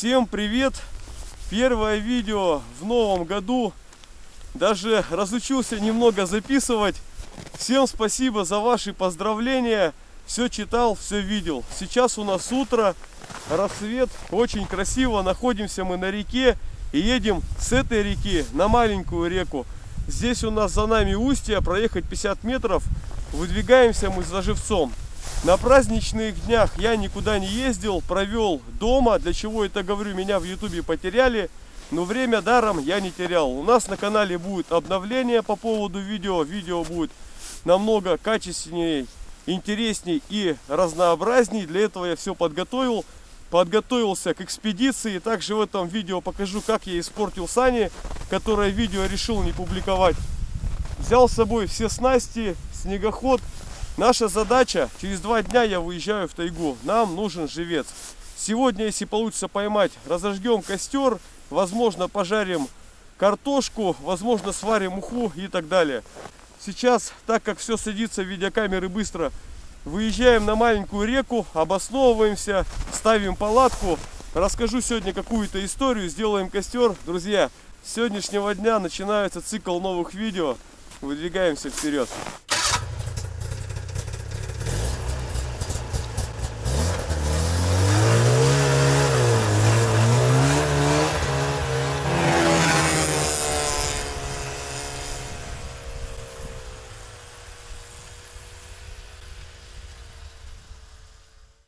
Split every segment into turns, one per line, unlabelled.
Всем привет! Первое видео в новом году. Даже разучился немного записывать. Всем спасибо за ваши поздравления. Все читал, все видел. Сейчас у нас утро, рассвет. Очень красиво. Находимся мы на реке и едем с этой реки на маленькую реку. Здесь у нас за нами устье. Проехать 50 метров. Выдвигаемся мы за живцом. На праздничных днях я никуда не ездил, провел дома. Для чего это говорю, меня в ютубе потеряли. Но время даром я не терял. У нас на канале будет обновление по поводу видео. Видео будет намного качественнее, интересней и разнообразней. Для этого я все подготовил. Подготовился к экспедиции. Также в этом видео покажу, как я испортил сани, которое видео решил не публиковать. Взял с собой все снасти, снегоход. Наша задача, через 2 дня я выезжаю в тайгу. Нам нужен живец. Сегодня, если получится поймать, разожгем костер. Возможно, пожарим картошку, возможно, сварим уху и так далее. Сейчас, так как все садится в видеокамеры быстро, выезжаем на маленькую реку, обосновываемся, ставим палатку. Расскажу сегодня какую-то историю, сделаем костер. Друзья, с сегодняшнего дня начинается цикл новых видео. Выдвигаемся вперед.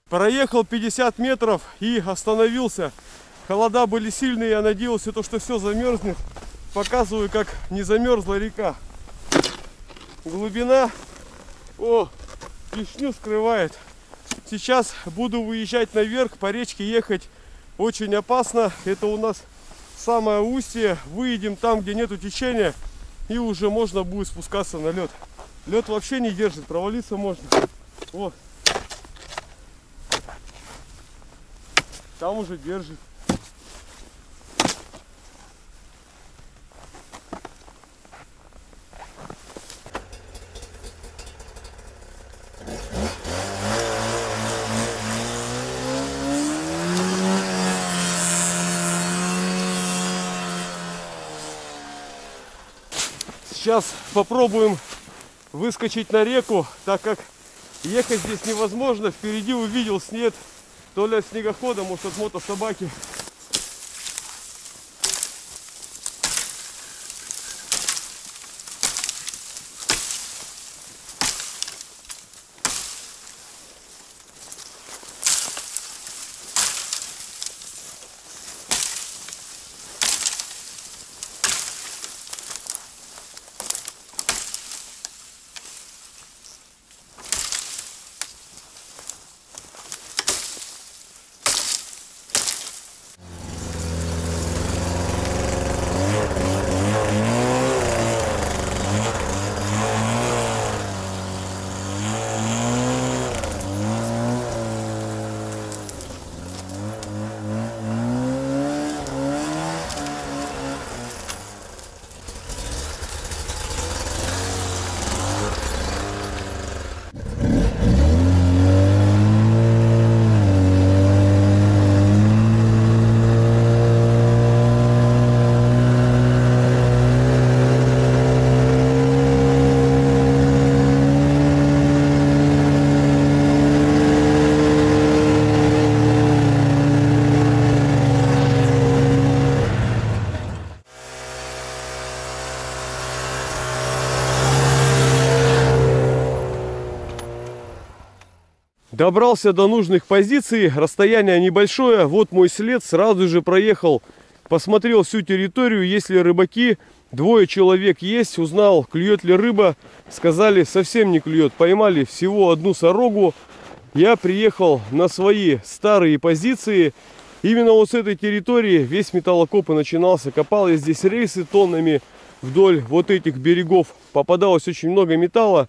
Проехал 50 метров и остановился. Холода были сильные, я надеялся, что все замерзнет. Показываю, как не замерзла река. Глубина, клешню скрывает. Сейчас буду выезжать наверх, по речке ехать очень опасно. Это у нас самое устье. Выедем там, где нету течения, и уже можно будет спускаться на лед. Лед вообще не держит, провалиться можно. Вот. Там уже держит. Сейчас попробуем выскочить на реку, так как ехать здесь невозможно. Впереди увидел снег. То ли от снегохода, может от мотособаки. Добрался до нужных позиций, расстояние небольшое, вот мой след, сразу же проехал, посмотрел всю территорию, есть ли рыбаки, 2 человек есть, узнал, клюет ли рыба, сказали, совсем не клюет, поймали всего 1 сорогу. Я приехал на свои старые позиции, именно вот с этой территории весь металлокоп и начинался, копал я здесь рейсы тоннами вдоль вот этих берегов, попадалось очень много металла.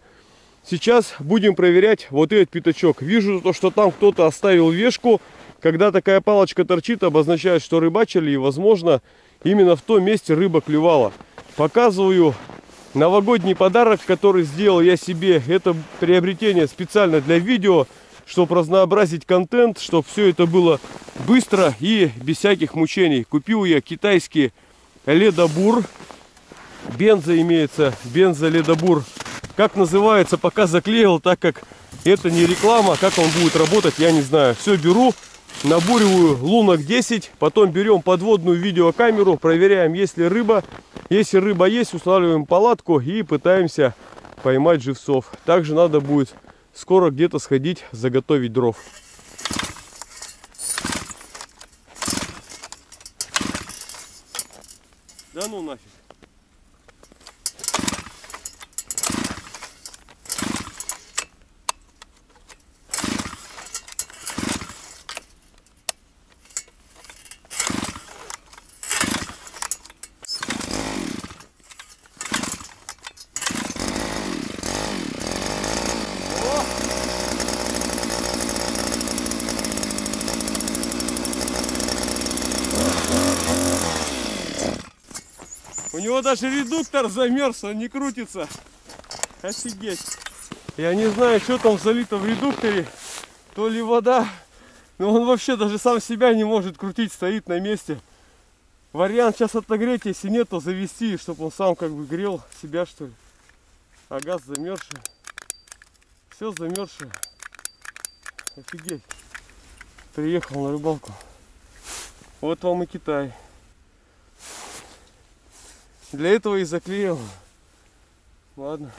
Сейчас будем проверять вот этот пятачок. Вижу, что там кто-то оставил вешку. Когда такая палочка торчит, обозначает, что рыбачили. И, возможно, именно в том месте рыба клювала. Показываю новогодний подарок, который сделал я себе. Это приобретение специально для видео. чтобы разнообразить контент, чтобы все это было быстро и без всяких мучений. Купил я китайский ледобур. Бенза имеется, бензоледобур. Как называется, пока заклеил, так как это не реклама. Как он будет работать, я не знаю. Все беру, набуриваю лунок 10, потом берем подводную видеокамеру, проверяем, есть ли рыба. Если рыба есть, устанавливаем палатку и пытаемся поймать живцов. Также надо будет скоро где-то сходить, заготовить дров. Да ну нафиг. У него даже редуктор замерз, он не крутится. Офигеть. Я не знаю, что там залито в редукторе. То ли вода. Но он вообще даже сам себя не может крутить, стоит на месте. Вариант сейчас отогреть, если нет, то завести, чтобы он сам как бы грел себя, что ли. А газ замерзший. Все замерзшее. Офигеть. Приехал на рыбалку. Вот вам и Китай. Для этого и заклеил. Ладно.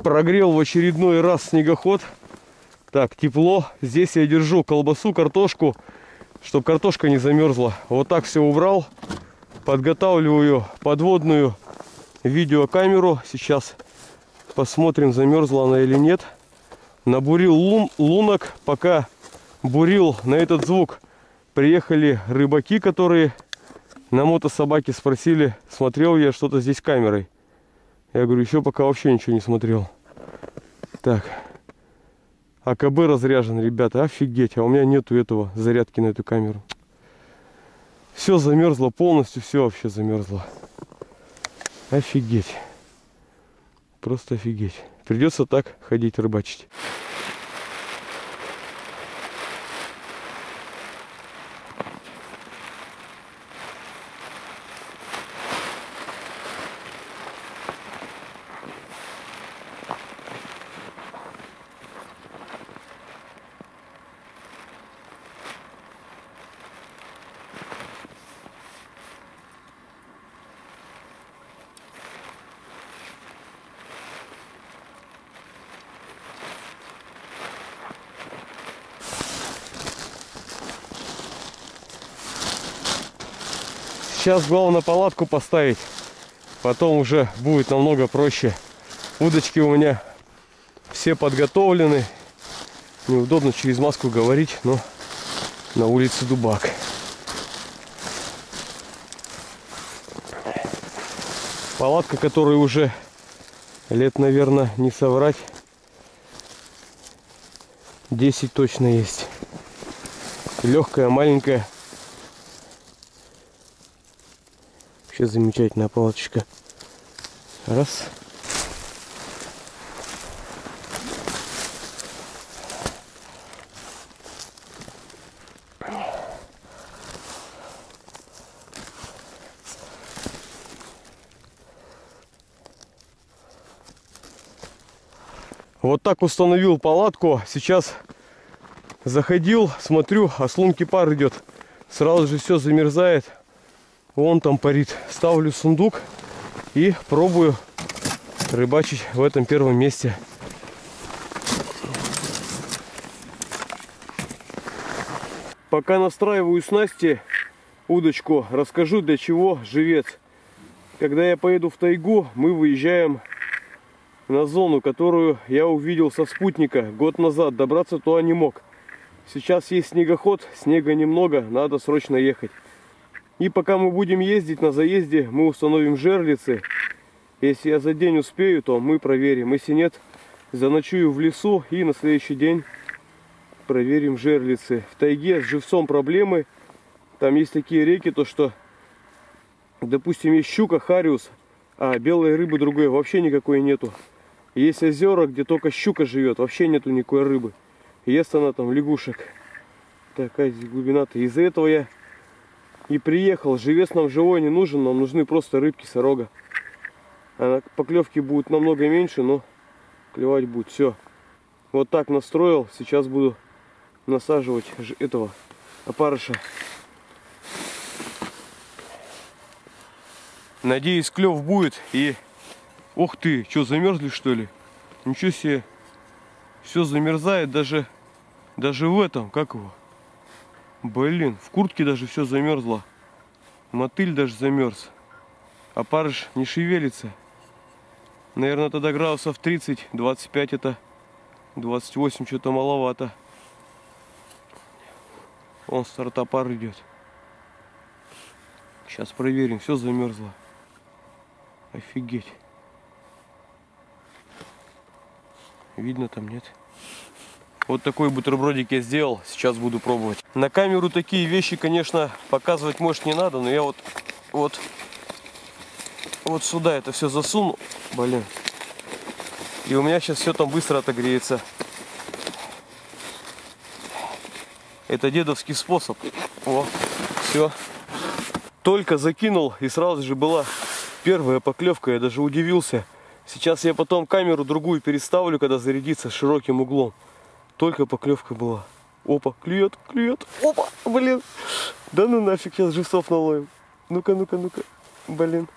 Прогрел в очередной раз снегоход. Так, тепло. Здесь я держу колбасу, картошку, чтобы картошка не замерзла. Вот так все убрал. Подготавливаю подводную видеокамеру. Сейчас посмотрим, замерзла она или нет. Набурил лунок. Пока бурил на этот звук, приехали рыбаки, которые на мотособаке спросили, смотрел я что-то здесь камерой. Я говорю, еще пока вообще ничего не смотрел. Так. АКБ разряжен, ребята. Офигеть. А у меня нету этого зарядки на эту камеру. Все замерзло полностью. Все вообще замерзло. Офигеть. Просто офигеть. Придется так ходить рыбачить. Сейчас главное палатку поставить, потом уже будет намного проще. Удочки у меня все подготовлены. Неудобно через маску говорить, но на улице дубак. Палатка, которая уже лет, наверное, не соврать, 10 точно есть. Легкая, маленькая. Вообще замечательная палаточка. Раз. Вот так установил палатку. Сейчас заходил, смотрю, а с лунки пар идет. Сразу же все замерзает. Вон там парит. Ставлю сундук и пробую рыбачить в этом первом месте. Пока настраиваю снасти, удочку, расскажу, для чего живец. Когда я поеду в тайгу, мы выезжаем на зону, которую я увидел со спутника год назад. Добраться туда не мог. Сейчас есть снегоход, снега немного, надо срочно ехать. И пока мы будем ездить на заезде, мы установим жерлицы. Если я за день успею, то мы проверим. Если нет, заночую в лесу и на следующий день проверим жерлицы. В тайге с живцом проблемы. Там есть такие реки, то что, допустим, есть щука, хариус, а белой рыбы другой вообще никакой нету. Есть озера, где только щука живет, вообще нету никакой рыбы. Ест она там лягушек. Такая здесь глубина-то. Из-за этого я и приехал. Живец нам живой не нужен, нам нужны просто рыбки сорога. А поклевки будут намного меньше, но клевать будет. Все. Вот так настроил. Сейчас буду насаживать этого опарыша. Надеюсь, клев будет. И... Ух ты, что, замерзли что ли? Ничего себе. Все замерзает, даже в этом, как его? Блин, в куртке даже все замерзло. Мотыль даже замерз. Опарыш не шевелится. Наверное, тогда градусов 30, 25 это, 28 что-то маловато. Вон стартопар идет. Сейчас проверим, все замерзло. Офигеть. Видно там, нет? Вот такой бутербродик я сделал, сейчас буду пробовать. На камеру такие вещи, конечно, показывать, может, не надо, но я вот сюда это все засуну, блин. И у меня сейчас все там быстро отогреется. Это дедовский способ. О, все. Только закинул, и сразу же была первая поклевка, я даже удивился. Сейчас я потом камеру другую переставлю, когда зарядится, с широким углом. Только поклевка была. Опа, клюет, клюет. Опа, блин. Да ну нафиг, сейчас живцов наловим. Ну-ка, ну-ка, ну-ка. Блин.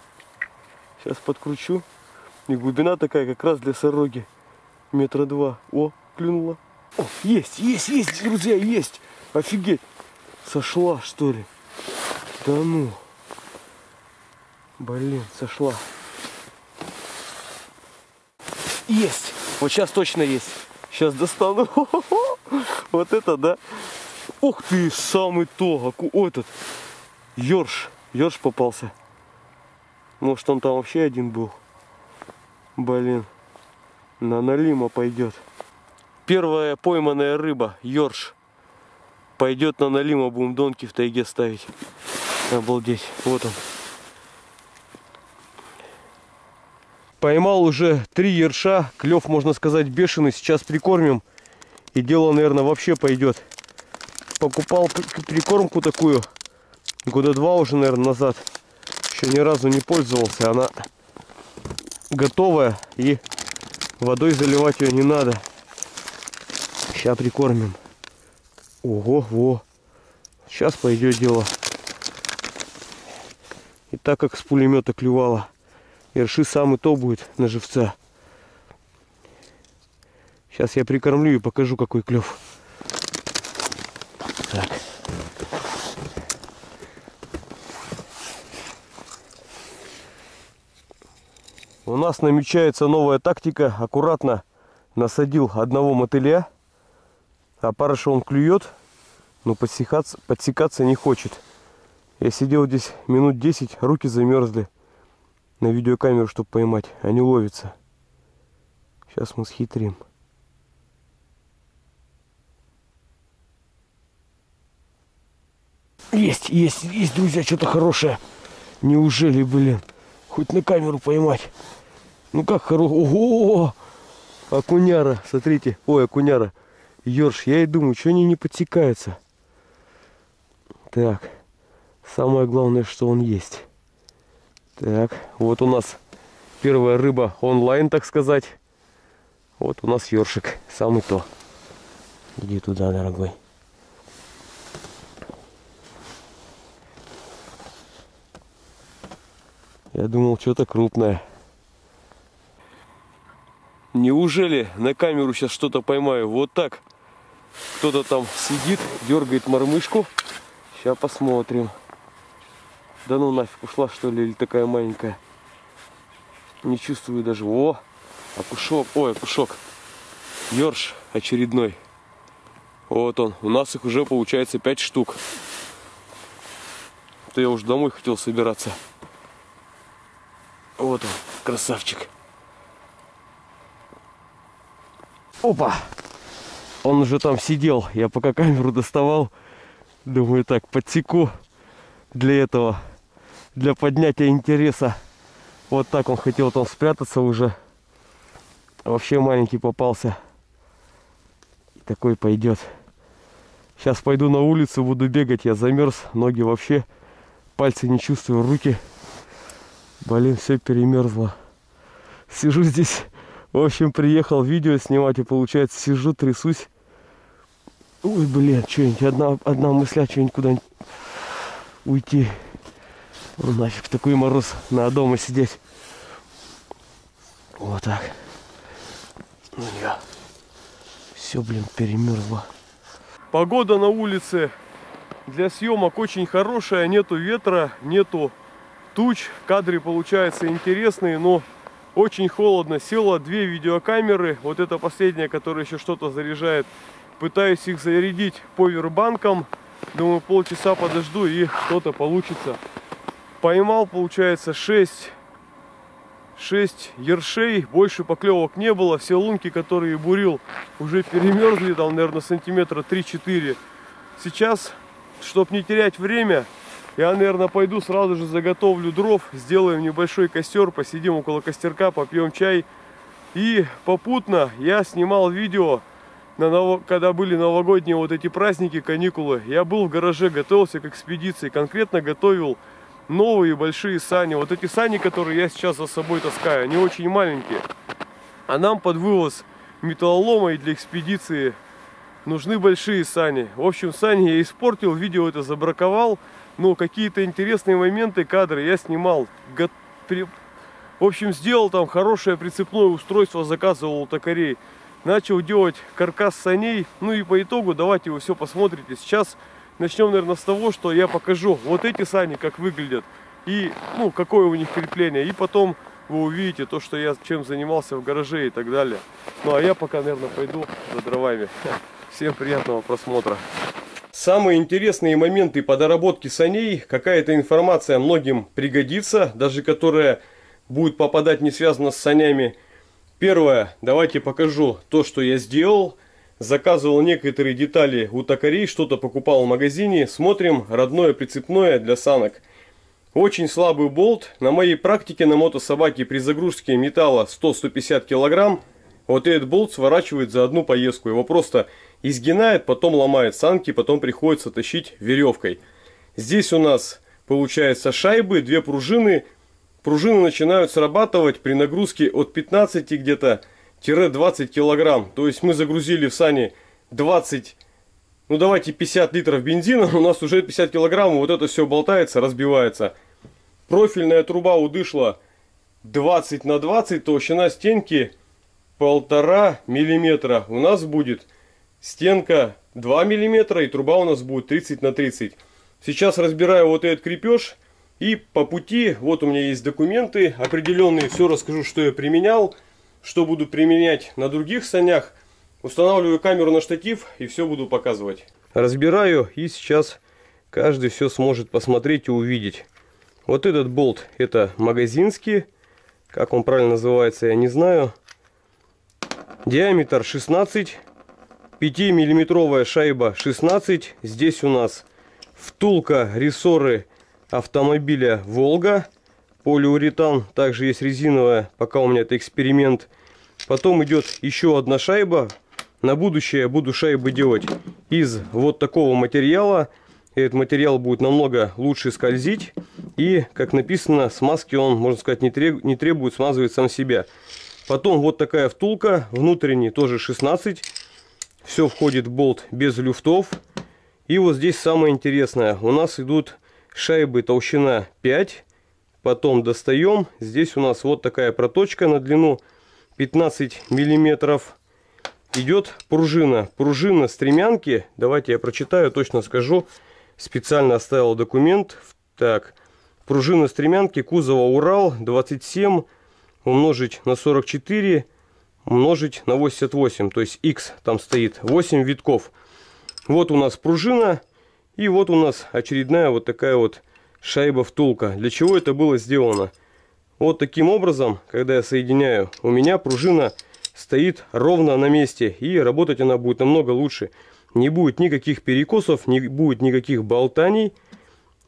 Сейчас подкручу. И глубина такая, как раз для сороги. 2 метра. О, клюнула. О, есть, друзья, есть. Офигеть. Сошла, что ли? Да ну. Блин, сошла. Есть. Вот сейчас точно есть. Сейчас достану. Вот это, да. Ух ты, самый то. Этот. Ёрш. Ёрш попался. Может, он там вообще один был. Блин. На налима пойдет. Первая пойманная рыба. Ёрш. Пойдет на налима. Будем донки в тайге ставить. Обалдеть. Вот он. Поймал уже 3 ерша. Клев, можно сказать, бешеный. Сейчас прикормим. И дело, наверное, вообще пойдет. Покупал прикормку такую. Года 2 уже, наверное, назад. Еще ни разу не пользовался. Она готовая. И водой заливать ее не надо. Сейчас прикормим. Ого, во. Сейчас пойдет дело. И так как с пулемета клювало. Ерши самый то будет на живца. Сейчас я прикормлю и покажу, какой клев. Так. У нас намечается новая тактика. Аккуратно насадил одного мотыля. Опарыша он клюет, но подсекаться не хочет. Я сидел здесь минут 10, руки замерзли. На видеокамеру, чтобы поймать, а не ловится. Сейчас мы схитрим. Есть, друзья, что-то хорошее. Неужели, блин? Хоть на камеру поймать. Ну как хорошо. Ого! Окуняра, смотрите. Ой, окуняра. Ёрш, я и думаю, что они не подсекаются. Так. Самое главное, что он есть. Так, вот у нас первая рыба онлайн, так сказать. Вот у нас ёршик, самый то. Иди туда, дорогой. Я думал, что-то крупное. Неужели на камеру сейчас что-то поймаю? Вот так. Кто-то там сидит, дергает мормышку. Сейчас посмотрим. Да ну нафиг, ушла что ли, или такая маленькая? Не чувствую даже. О, окушок. Ой, окушок. Ёрш очередной. Вот он. У нас их уже получается 5 штук. То я уже домой хотел собираться. Вот он, красавчик. Опа! Он уже там сидел. Я пока камеру доставал, думаю, так, подсеку для этого, для поднятия интереса. Вот так он хотел там спрятаться уже. Вообще маленький попался. И такой пойдет. Сейчас пойду на улицу, буду бегать. Я замерз, ноги вообще, пальцы не чувствую, руки. Блин, все перемерзло. Сижу здесь. В общем, приехал видео снимать, и получается, сижу, трясусь. Ой, блин, что-нибудь, одна мысля, что-нибудь куда-нибудь уйти. Ну, нафиг, такой мороз, надо дома сидеть. Вот так. Ну, я. Все, блин, перемерзло. Погода на улице для съемок очень хорошая, нету ветра, нету туч. Кадры получаются интересные, но очень холодно. Села 2 видеокамеры. Вот это последняя, которая еще что-то заряжает. Пытаюсь их зарядить повербанком. Думаю, полчаса подожду и что-то получится. Поймал, получается, 6 ершей. Больше поклевок не было. Все лунки, которые бурил, уже перемерзли. Там, наверное, сантиметра 3-4. Сейчас, чтобы не терять время, я, наверное, пойду сразу же заготовлю дров, сделаем небольшой костер, посидим около костерка, попьем чай. И попутно я снимал видео, когда были новогодние вот эти праздники, каникулы. Я был в гараже, готовился к экспедиции, конкретно готовил новые большие сани. Вот эти сани, которые я сейчас за собой таскаю, они очень маленькие. А нам под вывоз металлолома и для экспедиции нужны большие сани. В общем, сани я испортил, видео это забраковал. Но какие-то интересные моменты, кадры я снимал. В общем, сделал там хорошее прицепное устройство, заказывал у токарей. Начал делать каркас саней. Ну и по итогу давайте вы все посмотрите. Сейчас начнем, наверное, с того, что я покажу вот эти сани, как выглядят. И, ну, какое у них крепление. И потом вы увидите то, что я чем занимался в гараже и так далее. Ну а я пока, наверное, пойду за дровами. Всем приятного просмотра. Самые интересные моменты по доработке саней, какая-то информация многим пригодится, даже которая будет попадать не связано с санями. Первое, давайте покажу то, что я сделал. Заказывал некоторые детали у токарей, что-то покупал в магазине. Смотрим, родное прицепное для санок. Очень слабый болт. На моей практике на мотособаке при загрузке металла 100-150 килограмм, вот этот болт сворачивает за одну поездку. Его просто изгинает, потом ломает санки, потом приходится тащить веревкой. Здесь у нас получается шайбы, 2 пружины. Пружины начинают срабатывать при нагрузке от 15 где-то 20 килограмм. То есть мы загрузили в сани 20, ну давайте 50 литров бензина, у нас уже 50 килограмм, вот это все болтается, разбивается. Профильная труба у дышла 20 на 20, толщина стенки 1,5 миллиметра. У нас будет стенка 2 миллиметра и труба у нас будет 30 на 30. Сейчас разбираю вот этот крепеж. И по пути, вот у меня есть документы определенные, все расскажу, что я применял, что буду применять на других санях. Устанавливаю камеру на штатив и все буду показывать. Разбираю, и сейчас каждый все сможет посмотреть и увидеть. Вот этот болт, это магазинский, как он правильно называется, я не знаю. Диаметр 16, 5-миллиметровая шайба 16. Здесь у нас втулка рессоры автомобиля Волга, полиуретан, также есть резиновая, пока у меня это эксперимент. Потом идет еще одна шайба. На будущее я буду шайбы делать из вот такого материала. Этот материал будет намного лучше скользить. И, как написано, смазки он, можно сказать, не требует, смазывает сам себя. Потом вот такая втулка, внутренний тоже 16. Все входит в болт без люфтов. И вот здесь самое интересное. У нас идут шайбы толщина 5 потом достаем. Здесь у нас вот такая проточка на длину 15 миллиметров. Идет пружина. Пружина стремянки. Давайте я прочитаю, точно скажу. Специально оставил документ. Так, пружина стремянки кузова Урал 27 умножить на 44 умножить на 88. То есть X там стоит. 8 витков. Вот у нас пружина. И вот у нас очередная вот такая вот шайба-втулка. Для чего это было сделано? Вот таким образом, когда я соединяю, у меня пружина стоит ровно на месте. И работать она будет намного лучше. Не будет никаких перекосов, не будет никаких болтаний.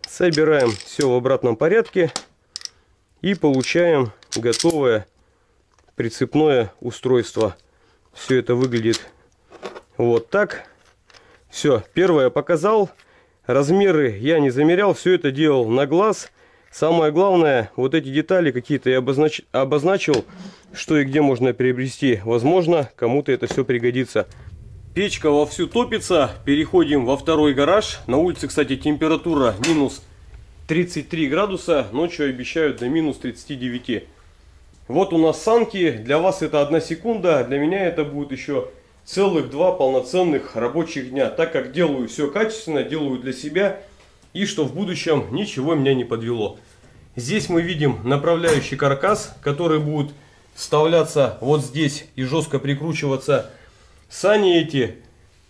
Собираем все в обратном порядке. И получаем готовое прицепное устройство. Все это выглядит вот так. Все, первое показал. Размеры я не замерял, все это делал на глаз. Самое главное, вот эти детали какие-то я обозначил, что и где можно приобрести. Возможно, кому-то это все пригодится. Печка вовсю топится. Переходим во второй гараж. На улице, кстати, температура минус 33 градуса. Ночью обещают до минус 39. Вот у нас санки. Для вас это 1 секунда. Для меня это будет еще целых 2 полноценных рабочих дня, так как делаю все качественно, делаю для себя, и что в будущем ничего меня не подвело. Здесь мы видим направляющий каркас, который будет вставляться вот здесь и жестко прикручиваться. Сани эти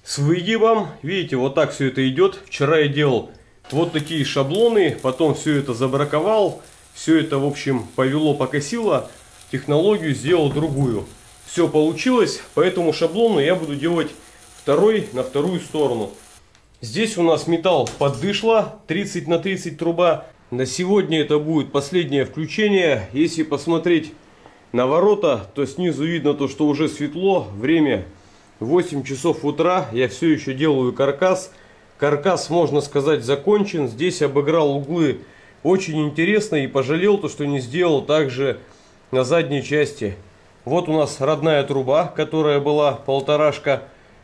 с выгибом, видите, вот так все это идет. Вчера я делал вот такие шаблоны, потом все это забраковал, все это, в общем, повело, покосило, технологию сделал другую. Все получилось, по этому шаблону я буду делать второй на вторую сторону. Здесь у нас металл поддышло, 30 на 30 труба. На сегодня это будет последнее включение. Если посмотреть на ворота, то снизу видно то, что уже светло. Время 8 часов утра. Я все еще делаю каркас. Каркас, можно сказать, закончен. Здесь обыграл углы очень интересно и пожалел то, что не сделал также на задней части. Вот у нас родная труба, которая была 1,5.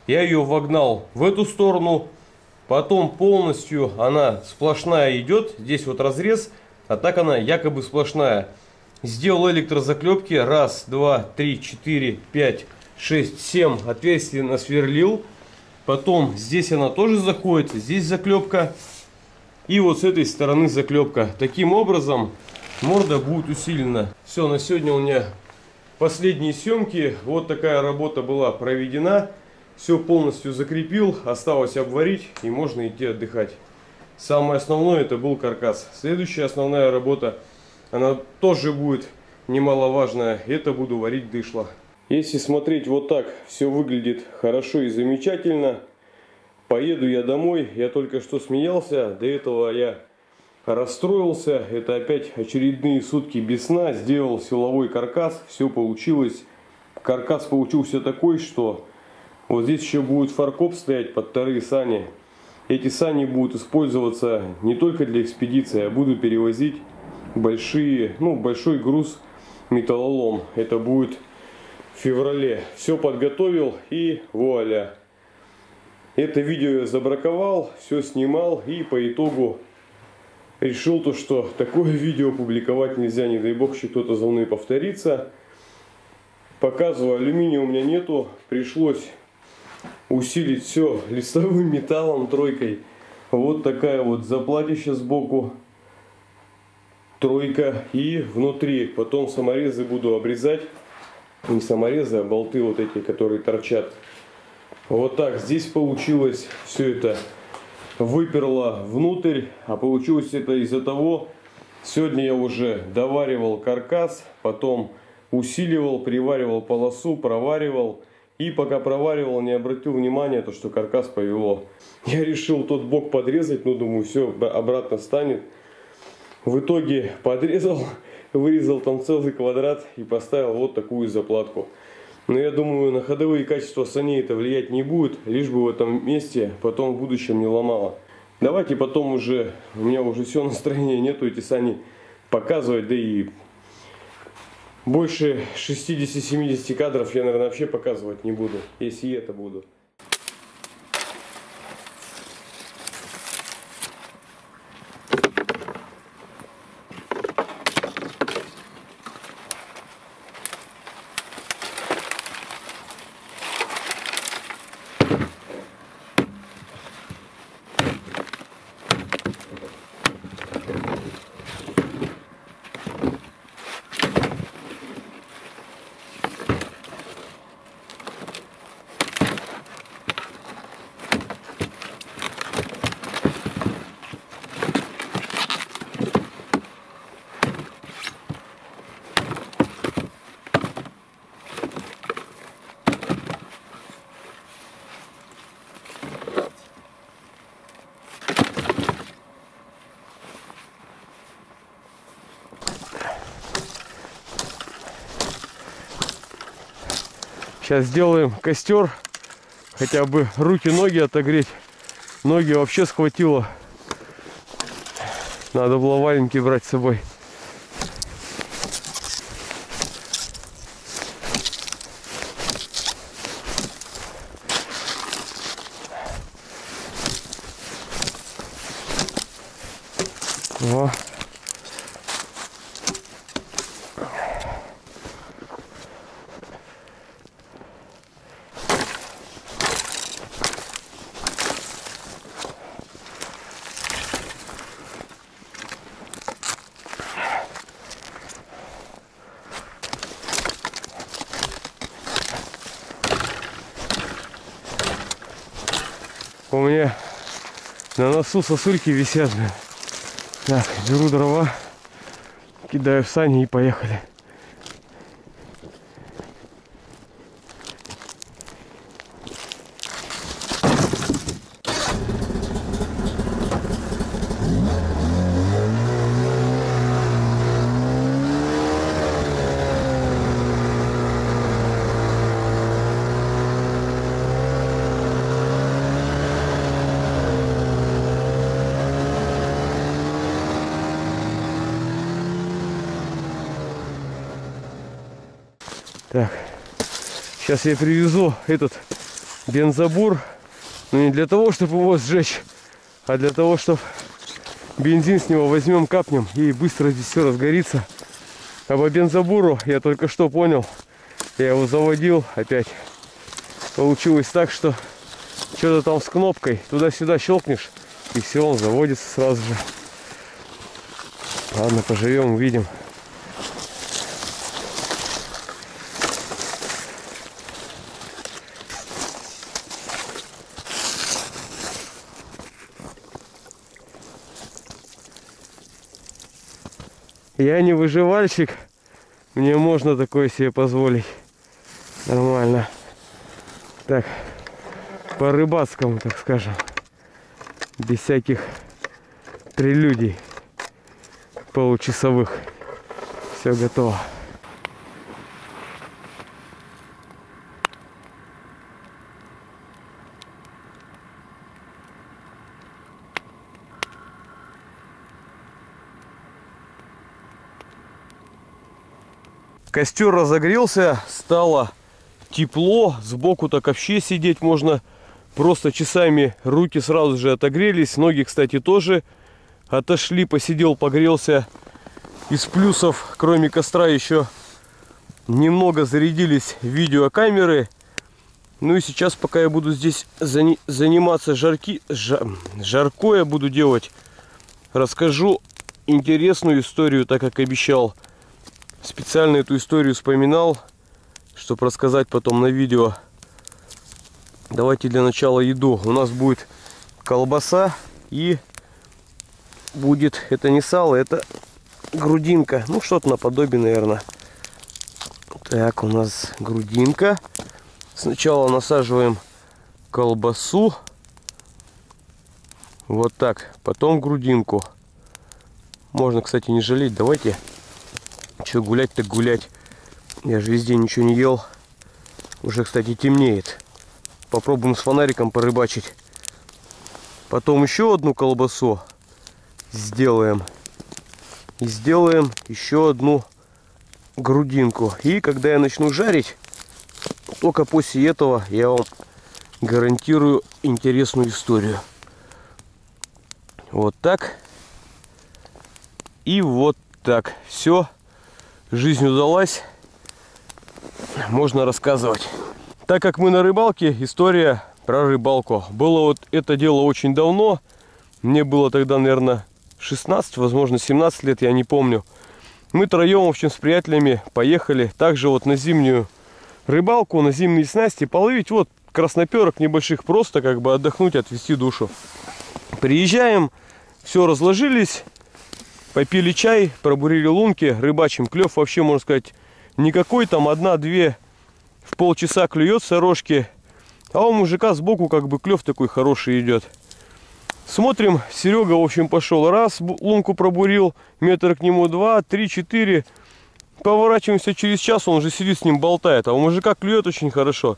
Я ее вогнал в эту сторону. Потом полностью она сплошная идет. Здесь вот разрез, а так она якобы сплошная. Сделал электрозаклепки. 1, 2, 3, 4, 5, 6, 7 отверстий насверлил. Потом здесь она тоже заходит. Здесь заклепка. И вот с этой стороны заклепка. Таким образом морда будет усилена. Все, на сегодня у меня последние съемки. Вот такая работа была проведена. Все полностью закрепил. Осталось обварить и можно идти отдыхать. Самое основное это был каркас. Следующая основная работа, она тоже будет немаловажная. Это буду варить дышло. Если смотреть вот так, все выглядит хорошо и замечательно. Поеду я домой. Я только что смеялся. До этого я расстроился. Это опять очередные сутки без сна. Сделал силовой каркас. Все получилось. Каркас получился такой, что вот здесь еще будет фаркоп стоять под вторые сани. Эти сани будут использоваться не только для экспедиции, а буду перевозить большой груз металлолом. Это будет в феврале. Все подготовил и вуаля. Это видео я забраковал, все снимал и по итогу решил то, что такое видео публиковать нельзя, не дай бог еще кто-то за мной повторится. Показываю, алюминия у меня нету, пришлось усилить все листовым металлом, тройкой. Вот такая вот заплатища сбоку, тройка, и внутри потом саморезы буду обрезать. Не саморезы, а болты вот эти, которые торчат. Вот так здесь получилось все это. Выперло внутрь, а получилось это из-за того, сегодня я уже доваривал каркас, потом усиливал, приваривал полосу, проваривал. И пока проваривал, не обратил внимания, то, что каркас повело. Я решил тот бок подрезать, но думаю, все обратно станет. В итоге подрезал, вырезал там целый квадрат и поставил вот такую заплатку. Но я думаю, на ходовые качества саней это влиять не будет, лишь бы в этом месте потом в будущем не ломало. Давайте потом уже, у меня уже все настроения нету эти сани показывать, да и больше 60-70 кадров я, наверное, вообще показывать не буду, если это буду. Сейчас сделаем костер. Хотя бы руки, ноги отогреть. Ноги вообще схватило. Надо было валенки брать с собой. О. У меня на носу сосульки висят. Так, беру дрова, кидаю в сани и поехали. Так, сейчас я привезу этот бензобур, но не для того, чтобы его сжечь, а для того, чтобы бензин с него возьмем, капнем, и быстро здесь все разгорится. А по бензобуру я только что понял, я его заводил опять. Получилось так, что что-то там с кнопкой, туда-сюда щелкнешь, и все, он заводится сразу же. Ладно, поживем, увидим. Я не выживальщик, мне можно такое себе позволить. Нормально. Так, по-рыбацкому, так скажем. Без всяких прелюдий получасовых. Все готово. Костер разогрелся, стало тепло, сбоку так вообще сидеть можно просто часами, руки сразу же отогрелись, ноги, кстати, тоже отошли, посидел, погрелся. Из плюсов, кроме костра, еще немного зарядились видеокамеры. Ну и сейчас, пока я буду здесь заниматься жарко я буду делать, расскажу интересную историю, так как обещал. Специально эту историю вспоминал, чтобы рассказать потом на видео. Давайте для начала еду. У нас будет колбаса и будет, это не сало, это грудинка. Ну, что-то наподобие, наверное. Так, у нас грудинка. Сначала насаживаем колбасу. Вот так. Потом грудинку. Можно, кстати, не жалеть. Давайте. Че гулять, так гулять. Я же везде ничего не ел. Уже, кстати, темнеет. Попробуем с фонариком порыбачить. Потом еще одну колбасу сделаем. И сделаем еще одну грудинку. И когда я начну жарить, только после этого я вам гарантирую интересную историю. Вот так. И вот так. Все. Жизнь удалась. Можно рассказывать. Так как мы на рыбалке, история про рыбалку. Было вот это дело очень давно. Мне было тогда, наверное, 16, возможно, 17 лет, я не помню. Мы троем, в общем, с приятелями поехали также вот на зимнюю рыбалку, на зимние снасти, половить вот красноперок небольших, просто как бы отдохнуть, отвести душу. Приезжаем, все разложились. Попили чай, пробурили лунки, рыбачим. Клев вообще, можно сказать, никакой. Там одна-две в полчаса клюет сорожки. А у мужика сбоку как бы клев такой хороший идет. Смотрим, Серега, в общем, пошел. Раз, лунку пробурил, метр к нему, 2, 3, 4. Поворачиваемся через час, он уже сидит с ним болтает. А у мужика клюет очень хорошо.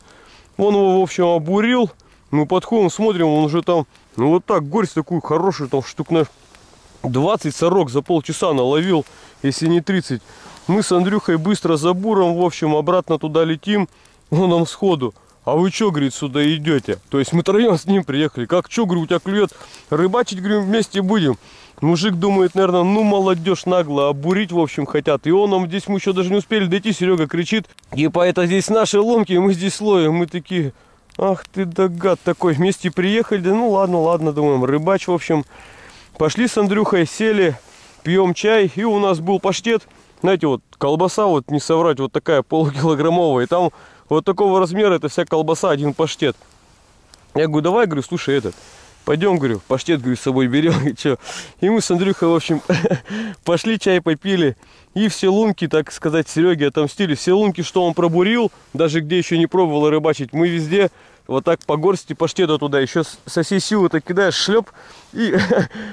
Он его, в общем, обурил. Мы подходим, смотрим, он уже там, ну вот так, горсть такую хорошую, там штук на 20 сорок за полчаса наловил, если не 30. Мы с Андрюхой быстро за буром, в общем, обратно туда летим. Он нам сходу: а вы что, говорит, сюда идете? То есть мы троем с ним приехали. Как, что, говорю, у тебя клюет? Рыбачить, говорю, вместе будем. Мужик думает, наверное, ну молодежь нагло, обурить, в общем, хотят. И он нам здесь, мы еще даже не успели дойти, Серега кричит: типа, это здесь наши ломки, мы здесь ловим. Мы такие: ах ты да гад такой. Вместе приехали, да ну ладно, ладно, думаем, рыбач, в общем. Пошли с Андрюхой, сели, пьем чай, и у нас был паштет. Знаете, вот колбаса, вот не соврать, вот такая полукилограммовая. И там вот такого размера, это вся колбаса, один паштет. Я говорю, давай, говорю, слушай, пойдем, говорю, паштет, говорю, с собой берем. И, что? И мы с Андрюхой, в общем, пошли, чай попили. И все лунки, так сказать, Сереге отомстили. Все лунки, что он пробурил, даже где еще не пробовал рыбачить, мы везде вот так по горсти паштета туда. Еще со всей силы так кидаешь, шлеп, и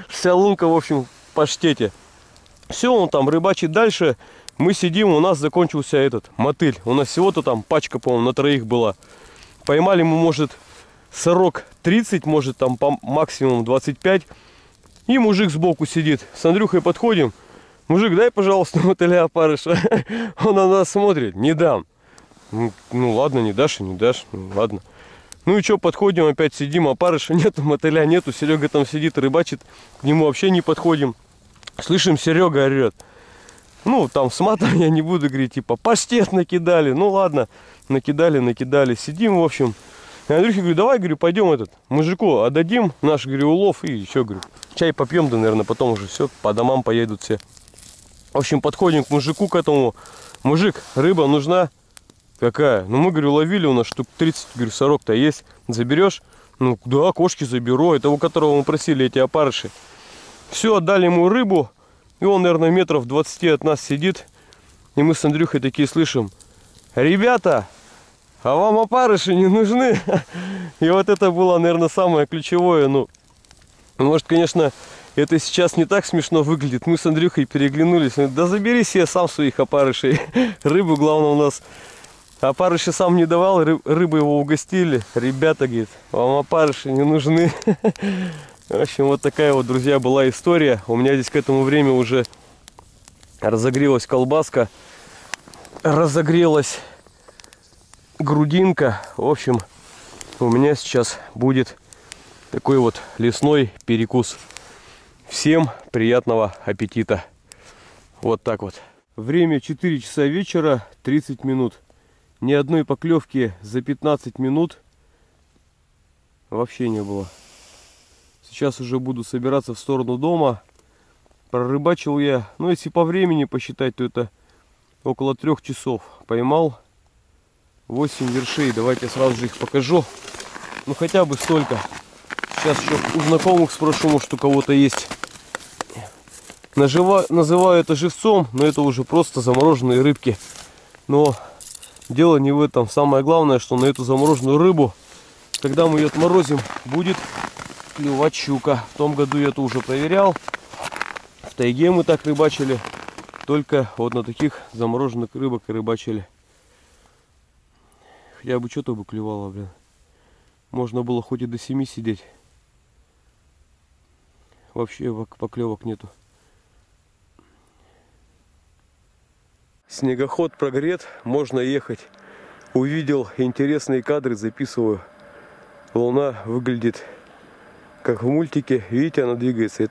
вся лунка, в общем, в паштете. Все, он там рыбачит дальше. Мы сидим, у нас закончился этот мотыль. У нас всего-то там пачка, по-моему, на троих была. Поймали мы, может, сорок 30, может, там по максимум 25. И мужик сбоку сидит. С Андрюхой подходим. Мужик, дай, пожалуйста, мотыля опарыша. Он на нас смотрит: не дам. Ну ладно, не дашь и не дашь. Ну ладно. Ну и что, подходим, опять сидим, опарыша нету, мотыля нету. Серега там сидит, рыбачит. К нему вообще не подходим. Слышим, Серега орет. Ну, там с матом я не буду говорить, типа, паштет накидали. Ну ладно, накидали. Сидим, в общем. И Андрюхе говорю, давай, говорю, пойдем мужику отдадим наш, говорю, улов. И еще, говорю, чай попьем, да, наверное, потом уже все, по домам поедут все. В общем, подходим к мужику, к этому. Мужик, рыба нужна? Какая? Ну, мы, говорю, ловили, у нас штук 30, говорю, сорок-то есть. Заберешь? Ну, да, кошки заберу. Это у которого мы просили эти опарыши. Все, отдали ему рыбу. И он, наверное, метров 20 от нас сидит. И мы с Андрюхой такие слышим: ребята, а вам опарыши не нужны? И вот это было, наверное, самое ключевое. Ну, может, конечно, это сейчас не так смешно выглядит. Мы с Андрюхой переглянулись. Да забери себе сам своих опарышей. Рыбу, главное, у нас опарыши сам не давал. Рыбы его угостили. Ребята, говорит, вам опарыши не нужны. В общем, вот такая вот, друзья, была история. У меня здесь к этому времени уже разогрелась колбаска, разогрелась грудинка. В общем, у меня сейчас будет такой вот лесной перекус. Всем приятного аппетита. Вот так вот. Время 4 часа вечера, 30 минут. Ни одной поклевки за 15 минут вообще не было. Сейчас уже буду собираться в сторону дома. Прорыбачил я, ну если по времени посчитать, то это около 3 часов. Поймал 8 вершей. Давайте сразу же их покажу. Ну хотя бы столько. Сейчас еще у знакомых спрошу, может у кого-то есть. Называю это живцом, но это уже просто замороженные рыбки. Но дело не в этом. Самое главное, что на эту замороженную рыбу, когда мы ее отморозим, будет клевать щука. В том году я это уже проверял. В тайге мы так рыбачили. Только вот на таких замороженных рыбок и рыбачили. Хотя бы что-то бы клевало, блин. Можно было хоть и до 7 сидеть. Вообще поклевок нету. Снегоход прогрет, можно ехать. Увидел интересные кадры, записываю. Луна выглядит как в мультике. Видите, она двигается.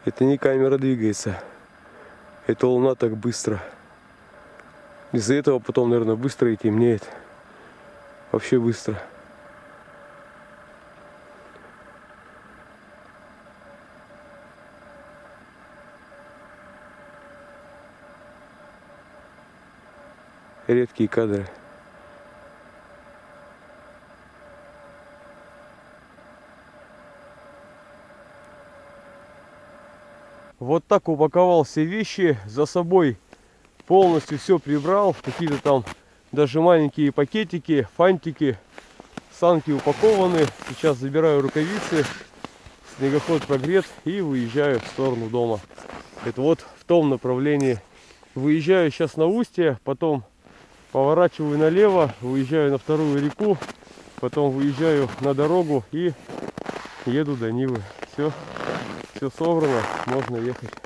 Это не камера двигается. Это луна так быстро. Из-за этого потом, наверное, быстро и темнеет. Вообще быстро. Редкие кадры. Вот так упаковал все вещи, за собой полностью все прибрал. Какие-то там даже маленькие пакетики, фантики, санки упакованы. Сейчас забираю рукавицы, снегоход прогрет и выезжаю в сторону дома. Это вот в том направлении, Выезжаю сейчас на устье, потом поворачиваю налево, выезжаю на вторую реку, потом выезжаю на дорогу и еду до Нивы. Все собрано, можно ехать.